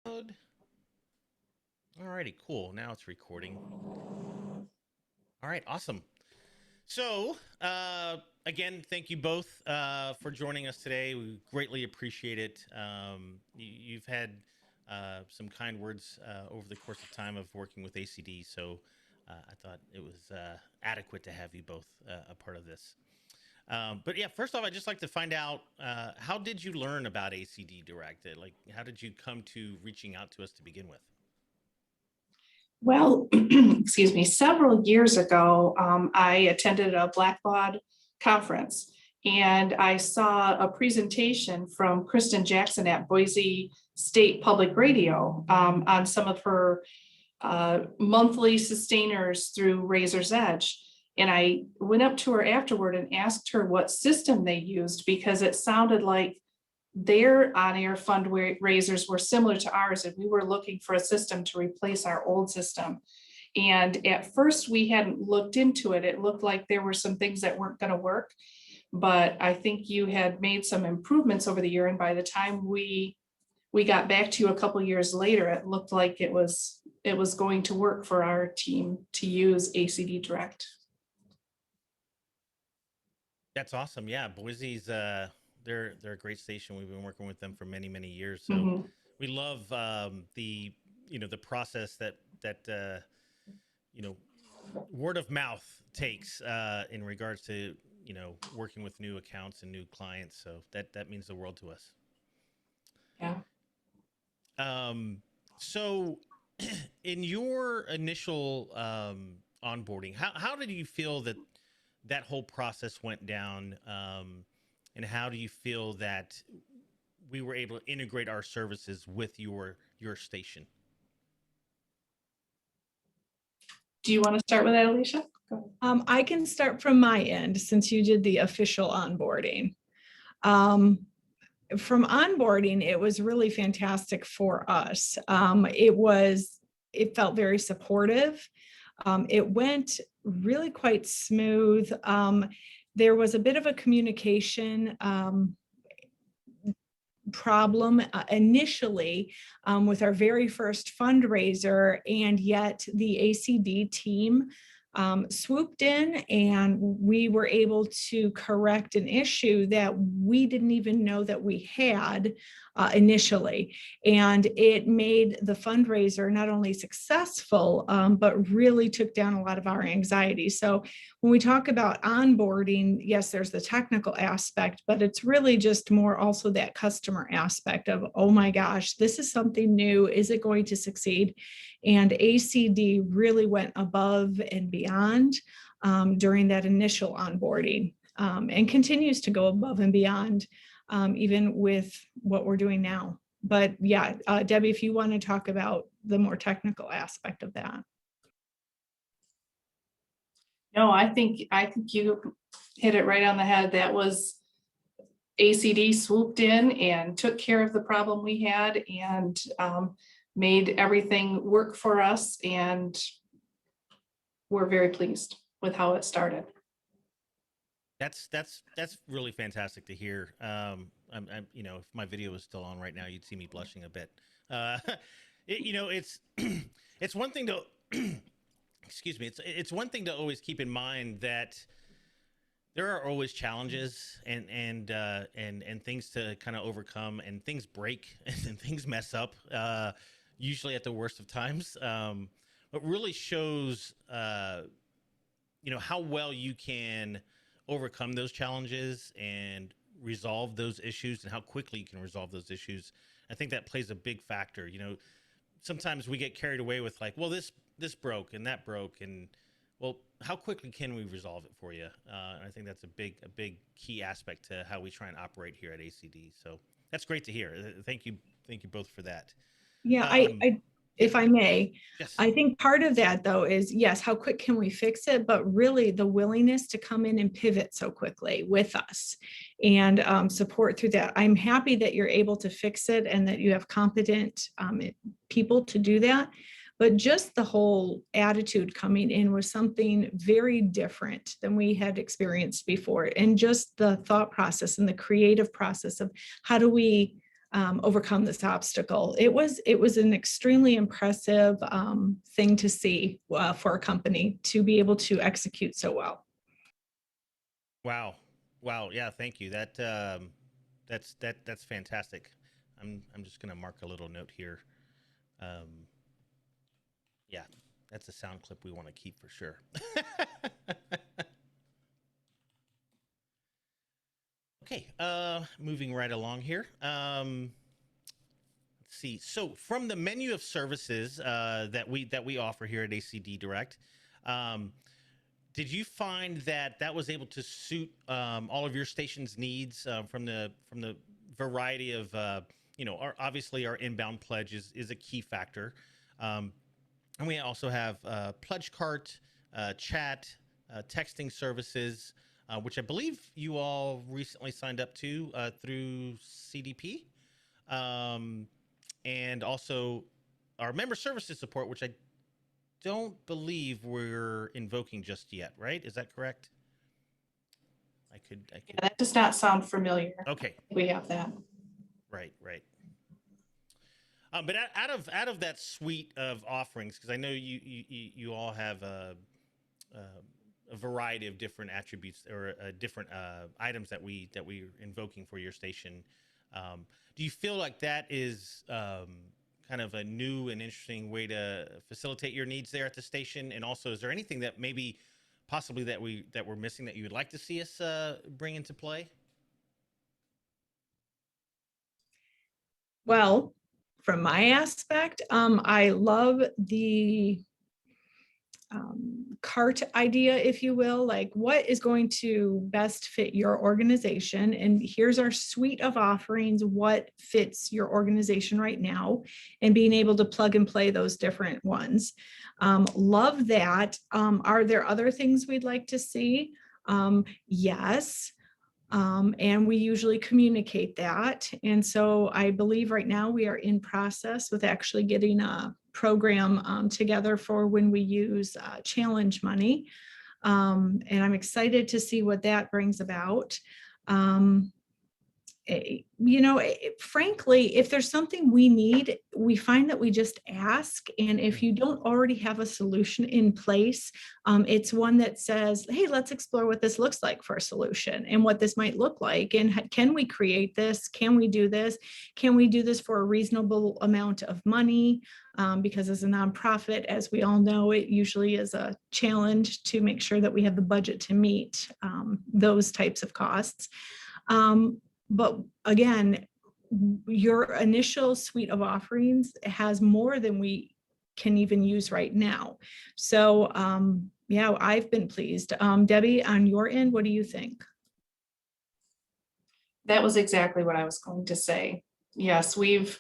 Good. Alrighty, cool. Now it's recording. All right, awesome. So, again, thank you both for joining us today. We greatly appreciate it. You've had some kind words over the course of time of working with ACD, so I thought it was adequate to have you both a part of this. But yeah, first off, I'd just like to find out how did you learn about ACD Direct? Like, how did you come to reaching out to us to begin with? Well, excuse me, several years ago, I attended a Blackbaud conference and I saw a presentation from Kristen Jackson at Boise State Public Radio on some of her monthly sustainers through Razor's Edge. And I went up to her afterward and asked her what system they used because it sounded like their on-air fundraisers were similar to ours, and we were looking for a system to replace our old system. And at first, we hadn't looked into it. It looked like there were some things that weren't going to work, but I think you had made some improvements over the year. And by the time we got back to you a couple years later, it looked like it was going to work for our team to use ACD Direct. That's awesome. Yeah, Boise's they're a great station. We've been working with them for many years. So Mhm. we love the the process that you know word of mouth takes in regards to working with new accounts and new clients. So that means the world to us. Yeah. Um, so in your initial onboarding, how did you feel that whole process went down? And how do you feel that we were able to integrate our services with your station? Do you want to start with that, Alicia? Go ahead. I can start from my end since you did the official onboarding. Um, from onboarding, it was really fantastic for us. It felt very supportive. It went really quite smooth. There was a bit of a communication problem initially with our very first fundraiser, and yet the ACD team swooped in and we were able to correct an issue that we didn't even know that we had initially. And it made the fundraiser not only successful, but really took down a lot of our anxiety. So when we talk about onboarding, yes, there's the technical aspect, but it's really just more also that customer aspect of, oh my gosh, this is something new. Is it going to succeed? And ACD really went above and beyond during that initial onboarding and continues to go above and beyond even with what we're doing now. But yeah, Debbie, if you want to talk about the more technical aspect of that. No, I think you hit it right on the head. That was ACD swooped in and took care of the problem we had and made everything work for us. And we're very pleased with how it started. That's really fantastic to hear. If my video was still on right now, you'd see me blushing a bit. Uh, it's it's one thing to excuse me. It's one thing to always keep in mind that there are always challenges and things to kind of overcome, and things break and things mess up, usually at the worst of times. But really shows how well you can overcome those challenges and resolve those issues, and how quickly you can resolve those issues. I think that plays a big factor. Sometimes we get carried away with like, well, this broke and that broke, and well, how quickly can we resolve it for you? And I think that's a big key aspect to how we try and operate here at ACD. So that's great to hear. Thank you both for that. Yeah, Yeah, if I may, yes. I think part of that though is, yes, how quick can we fix it? But really the willingness to come in and pivot so quickly with us and support through that. I'm happy that you're able to fix it and that you have competent people to do that. But just the whole attitude coming in was something very different than we had experienced before. And just the thought process and the creative process of how do we overcome this obstacle. It was an extremely impressive thing to see for a company to be able to execute so well. Wow. Wow. Yeah. Thank you. That's fantastic. I'm just gonna mark a little note here. Um, yeah, that's a sound clip we want to keep for sure. Okay. Moving right along here. Let's see. So from the menu of services that we offer here at ACD Direct, um, did you find that was able to suit all of your station's needs from the variety of obviously our inbound pledge is a key factor, and we also have pledge cart, chat, texting services, which I believe you all recently signed up to through CDP, um, and also our member services support, which I don't believe we're invoking just yet, right? Is that correct? I could. Yeah, that does not sound familiar. Okay. We have that. Right. But out of that suite of offerings, because I know you all have a variety of different attributes or different items that we're invoking for your station. Do you feel like that is kind of a new and interesting way to facilitate your needs there at the station? And also, is there anything that maybe possibly that we're missing that you would like to see us bring into play? Well, from my aspect, I love the cart idea, if you will, like what is going to best fit your organization. And here's our suite of offerings, what fits your organization right now, and being able to plug and play those different ones. Love that. Are there other things we'd like to see? Yes. And we usually communicate that. And so I believe right now we are in process with actually getting a program together for when we use challenge money. And I'm excited to see what that brings about. Frankly, if there's something we need, we find that we just ask. And if you don't already have a solution in place, it's one that says, hey, let's explore what this looks like for a solution and what this might look like. And can we create this? Can we do this? Can we do this for a reasonable amount of money? Because as a nonprofit, as we all know, it usually is a challenge to make sure that we have the budget to meet those types of costs. But again, your initial suite of offerings has more than we can even use right now. So yeah, I've been pleased. Debbie, on your end, what do you think? That was exactly what I was going to say. Yes, we've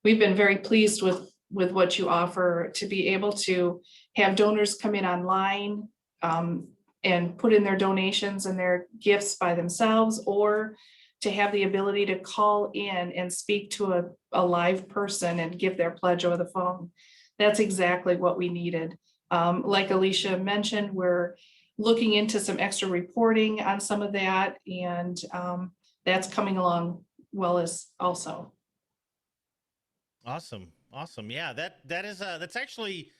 been very pleased with what you offer, to be able to have donors come in online and put in their donations and their gifts by themselves, or to have the ability to call in and speak to a live person and give their pledge over the phone. That's exactly what we needed. Like Alicia mentioned, we're looking into some extra reporting on some of that, and that's coming along well as also. Awesome. Yeah, that's actually,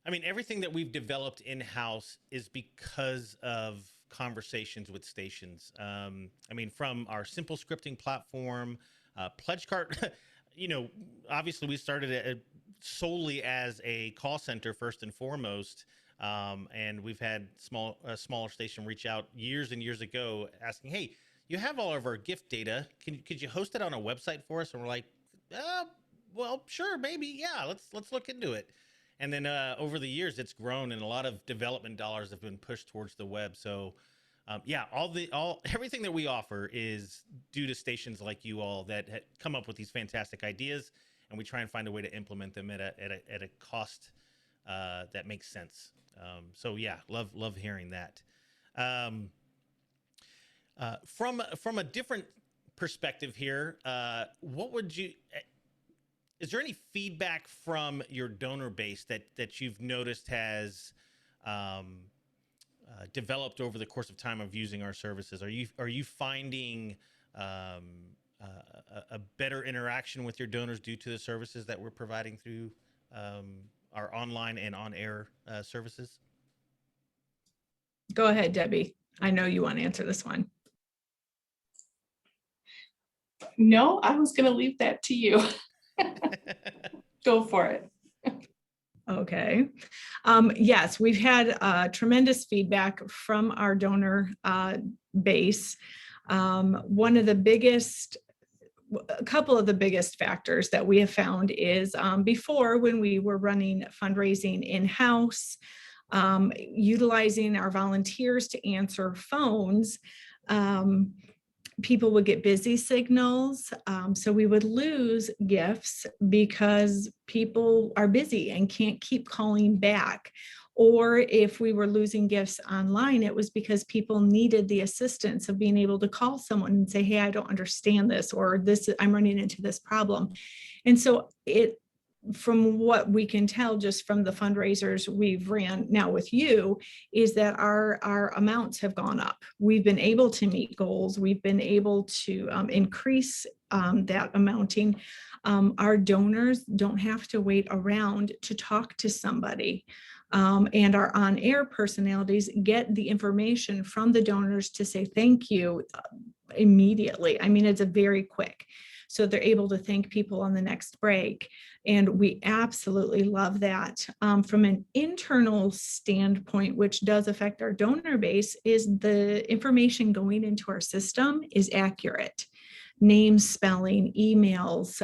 I mean, everything that we've developed in-house is because of conversations with stations. I mean, from our simple scripting platform, pledge cart, obviously we started it solely as a call center first and foremost. And we've had smaller station reach out years and years ago asking, hey, you have all of our gift data. Could you host it on a website for us? And we're like, well, sure, maybe. Yeah, let's look into it. And then over the years, it's grown, and a lot of development dollars have been pushed towards the web. So, yeah, everything that we offer is due to stations like you all that come up with these fantastic ideas, and we try and find a way to implement them at a cost that makes sense. So, yeah, love hearing that. From a different perspective here, what would you? Is there any feedback from your donor base that you've noticed has developed over the course of time of using our services? Are you finding a better interaction with your donors due to the services that we're providing through our online and on-air services? Go ahead, Debbie. I know you want to answer this one. No, I was going to leave that to you. Go for it. Okay. Yes, we've had tremendous feedback from our donor base. One of the biggest, a couple of the biggest factors that we have found is before, when we were running fundraising in-house, utilizing our volunteers to answer phones, people would get busy signals. So we would lose gifts because people are busy and can't keep calling back. Or if we were losing gifts online, it was because people needed the assistance of being able to call someone and say, hey, I don't understand this, or this, I'm running into this problem. And so from what we can tell just from the fundraisers we've ran now with you, is that our amounts have gone up. We've been able to meet goals. We've been able to increase that amounting. Our donors don't have to wait around to talk to somebody. And our on-air personalities get the information from the donors to say thank you immediately. I mean, it's a very quick. So they're able to thank people on the next break. And we absolutely love that. From an internal standpoint, which does affect our donor base, is the information going into our system is accurate. Names, spelling, emails,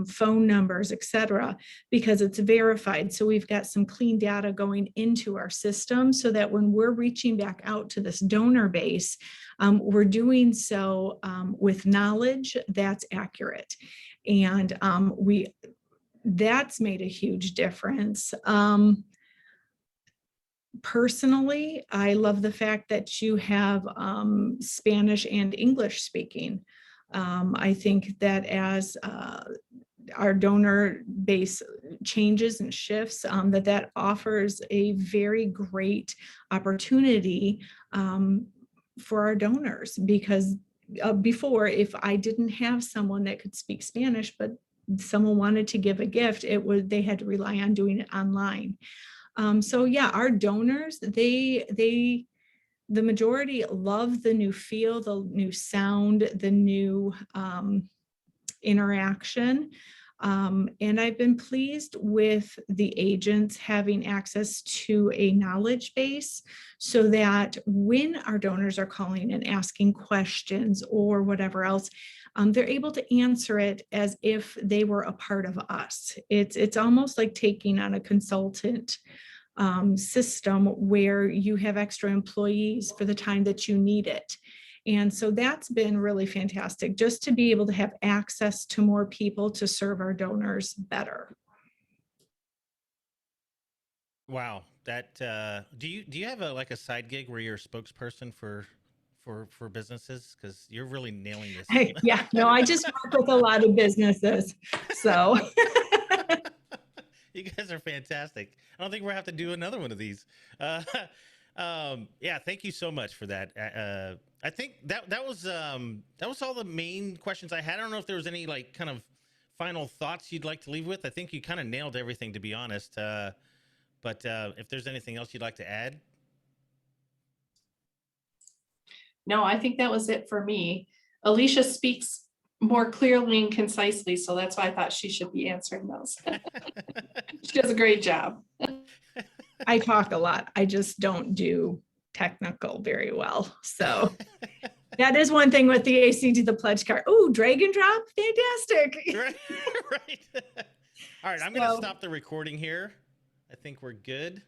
phone numbers, etc., because it's verified. So we've got some clean data going into our system so that when we're reaching back out to this donor base, we're doing so with knowledge that's accurate. And that's made a huge difference. Personally, I love the fact that you have Spanish and English speaking. I think that as our donor base changes and shifts, that offers a very great opportunity for our donors, because before, if I didn't have someone that could speak Spanish, but someone wanted to give a gift, they had to rely on doing it online. So yeah, our donors, the majority love the new feel, the new sound, the new interaction. And I've been pleased with the agents having access to a knowledge base so that when our donors are calling and asking questions or whatever else, they're able to answer it as if they were a part of us. It's almost like taking on a consultant system where you have extra employees for the time that you need it. And so that's been really fantastic, just to be able to have access to more people to serve our donors better. Wow, that do you have a side gig where you're a spokesperson for businesses? Because you're really nailing this. Hey, yeah, no, I just work with a lot of businesses, so. You guys are fantastic. I don't think we're gonna have to do another one of these. Yeah, thank you so much for that. I think that was all the main questions I had. I don't know if there was any kind of final thoughts you'd like to leave with. I think you kind of nailed everything, to be honest. But if there's anything else you'd like to add. No, I think that was it for me. Alicia speaks more clearly and concisely, so that's why I thought she should be answering those. She does a great job. I talk a lot. I just don't do technical very well. So that is one thing with the AC to the pledge card. Oh, drag and drop. Fantastic. Right. All right. I'm going to stop the recording here. I think we're good.